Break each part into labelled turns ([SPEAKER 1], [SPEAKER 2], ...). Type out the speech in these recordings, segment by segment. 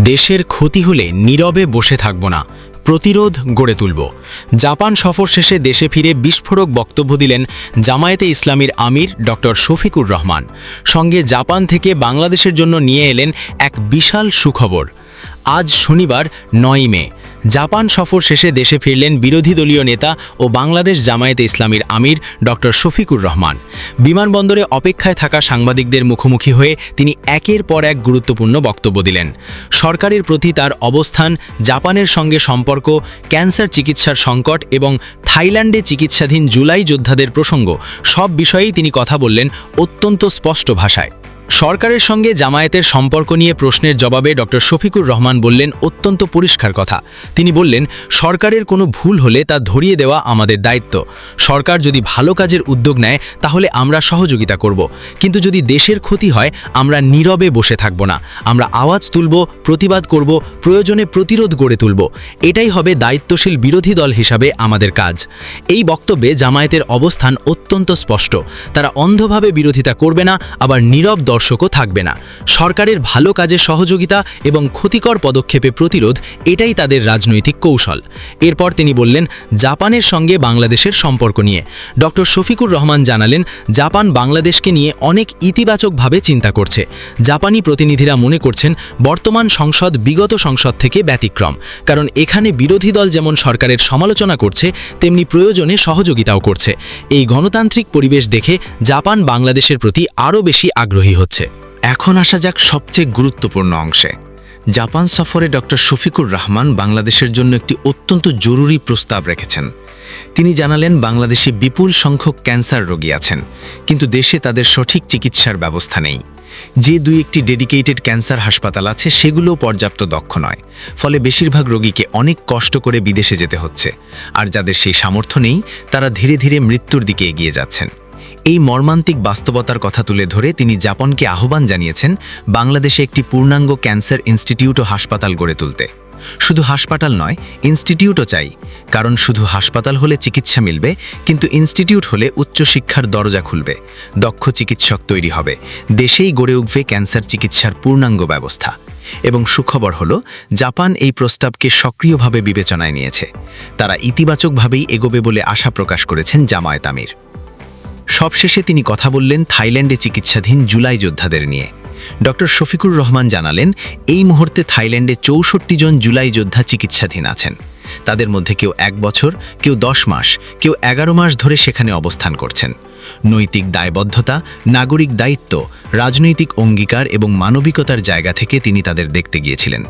[SPEAKER 1] দেশের ক্ষতি হলে নীরবে বসে থাকব না, প্রতিরোধ গড়ে তুলব। জাপান সফর শেষে দেশে ফিরে বিস্ফোরক বক্তব্য দিলেন জামায়াতে ইসলামীর আমির ডক্টর শফিকুর রহমান। সঙ্গে জাপান থেকে বাংলাদেশের জন্য নিয়ে এলেন এক বিশাল সুখবর। আজ শনিবার ৯ মে জাপান সফর শেষে দেশে ফিরলেন বিরোধী দলীয় নেতা ও বাংলাদেশ জামায়াতে ইসলামীর আমির ডক্টর শফিকুর রহমান। বিমানবন্দরে অপেক্ষায় থাকা সাংবাদিকদের মুখোমুখি হয়ে তিনি একের পর এক গুরুত্বপূর্ণ বক্তব্য দিলেন। সরকারের প্রতি তার অবস্থান, জাপানের সঙ্গে সম্পর্ক, ক্যান্সার চিকিৎসার সংকট এবং থাইল্যান্ডে চিকিৎসাধীন জুলাই যোদ্ধাদের প্রসঙ্গ সব বিষয়েই তিনি কথা বললেন অত্যন্ত স্পষ্ট ভাষায়। সরকারের সঙ্গে জামায়াতের সম্পর্ক নিয়ে প্রশ্নের জবাবে ডক্টর শফিকুর রহমান বললেন অত্যন্ত পরিষ্কার কথা। তিনি বললেন, সরকারের কোনো ভুল হলে তা ধরিয়ে দেওয়া আমাদের দায়িত্ব। সরকার যদি ভালো কাজের উদ্যোগ নেয় তাহলে আমরা সহযোগিতা করব, কিন্তু যদি দেশের ক্ষতি হয় আমরা নীরবে বসে থাকব না। আমরা আওয়াজ তুলব, প্রতিবাদ করব, প্রয়োজনে প্রতিরোধ গড়ে তুলব। এটাই হবে দায়িত্বশীল বিরোধী দল হিসাবে আমাদের কাজ। এই বক্তব্যে জামায়াতের অবস্থান অত্যন্ত স্পষ্ট। তারা অন্ধভাবে বিরোধিতা করবে না, আবার নীরব দর্শকও থাকবে না। সরকারের ভালো কাজে সহযোগিতা এবং ক্ষতিকর পদক্ষেপে প্রতিরোধ, এটাই তাদের রাজনৈতিক কৌশল। এরপর তিনি বললেন জাপানের সঙ্গে বাংলাদেশের সম্পর্ক নিয়ে। ডক্টর শফিকুর রহমান জানালেন, জাপান বাংলাদেশকে নিয়ে অনেক ইতিবাচকভাবে চিন্তা করছে। জাপানি প্রতিনিধিরা মনে করছেন বর্তমান সংসদ বিগত সংসদ থেকে ব্যতিক্রম, কারণ এখানে বিরোধী দল যেমন সরকারের সমালোচনা করছে তেমনি প্রয়োজনে সহযোগিতাও করছে। এই গণতান্ত্রিক পরিবেশ দেখে জাপান বাংলাদেশের প্রতি আরও বেশি আগ্রহী হচ্ছে।
[SPEAKER 2] এখন আসা যাক সবচেয়ে গুরুত্বপূর্ণ অংশে। জাপান সফরে ডক্টর শফিকুর রহমান বাংলাদেশের জন্য একটি অত্যন্ত জরুরি প্রস্তাব রেখেছেন। তিনি জানালেন, বাংলাদেশে বিপুল সংখ্যক ক্যান্সার রোগী আছেন, কিন্তু দেশে তাদের সঠিক চিকিৎসার ব্যবস্থা নেই। যে দুই একটি ডেডিকেটেড ক্যান্সার হাসপাতাল আছে সেগুলোও পর্যাপ্ত দক্ষ নয়। ফলে বেশিরভাগ রোগীকে অনেক কষ্ট করে বিদেশে যেতে হচ্ছে, আর যাদের সেই সামর্থ্য নেই তারা ধীরে ধীরে মৃত্যুর দিকে এগিয়ে যাচ্ছেন। এই মর্মান্তিক বাস্তবতার কথা তুলে ধরে তিনি জাপানকে আহ্বান জানিয়েছেন বাংলাদেশে একটি পূর্ণাঙ্গ ক্যান্সার ইনস্টিটিউট ও হাসপাতাল গড়ে তুলতে। শুধু হাসপাতাল নয়, ইনস্টিটিউটও চাই, কারণ শুধু হাসপাতাল হলে চিকিৎসা মিলবে, কিন্তু ইনস্টিটিউট হলে উচ্চশিক্ষার দরজা খুলবে, দক্ষ চিকিৎসক তৈরি হবে, দেশেই গড়ে উঠবে ক্যান্সার চিকিৎসার পূর্ণাঙ্গ ব্যবস্থা। এবং সুখবর হলো, জাপান এই প্রস্তাবকে সক্রিয়ভাবে বিবেচনায় নিয়েছে। তারা ইতিবাচকভাবেই এগোবে বলে আশা প্রকাশ করেছেন জামায়াত আমির। সবশেষে তিনি কথা বললেন থাইল্যান্ডে চিকিৎসাধীন জুলাই যোদ্ধাদের নিয়ে। ডক্টর শফিকুর রহমান জানালেন, এই মুহূর্তে থাইল্যান্ডে 64 জন জুলাই যোদ্ধা চিকিৎসাধীন আছেন। তাদের মধ্যে কেউ 1 বছর, কেউ 10 মাস, কেউ 11 মাস ধরে সেখানে অবস্থান করছেন। নৈতিক দায়বদ্ধতা, নাগরিক দায়িত্ব, রাজনৈতিক অঙ্গীকার এবং মানবিকতার জায়গা থেকে তিনি তাদের দেখতে গিয়েছিলেন।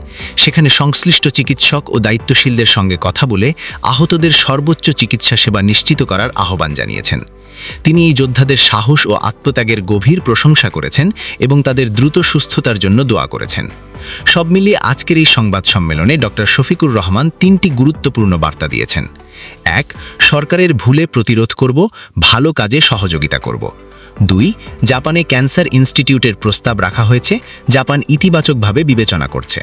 [SPEAKER 2] সেখানে সংশ্লিষ্ট চিকিৎসক ও দায়িত্বশীলদের সঙ্গে কথা বলে আহতদের সর্বোচ্চ চিকিৎসা সেবা নিশ্চিত করার আহ্বান জানিয়েছেন। তিনি এই যোদ্ধাদের সাহস ও আত্মত্যাগের গভীর প্রশংসা করেছেন এবং তাদের দ্রুত সুস্থতার জন্য দোয়া করেছেন। সব মিলিয়ে আজকের এই সংবাদ সম্মেলনে ডক্টর শফিকুর রহমান 3টি গুরুত্বপূর্ণ বার্তা দিয়েছেন। 1. সরকারের ভুলে প্রতিরোধ করব, ভালো কাজে সহযোগিতা করব। 2. জাপানে ক্যান্সার ইনস্টিটিউটের প্রস্তাব রাখা হয়েছে, জাপান ইতিবাচকভাবে বিবেচনা করছে।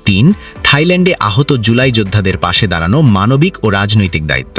[SPEAKER 2] 3. থাইল্যান্ডে আহত জুলাই যোদ্ধাদের পাশে দাঁড়ানো মানবিক ও রাজনৈতিক দায়িত্ব।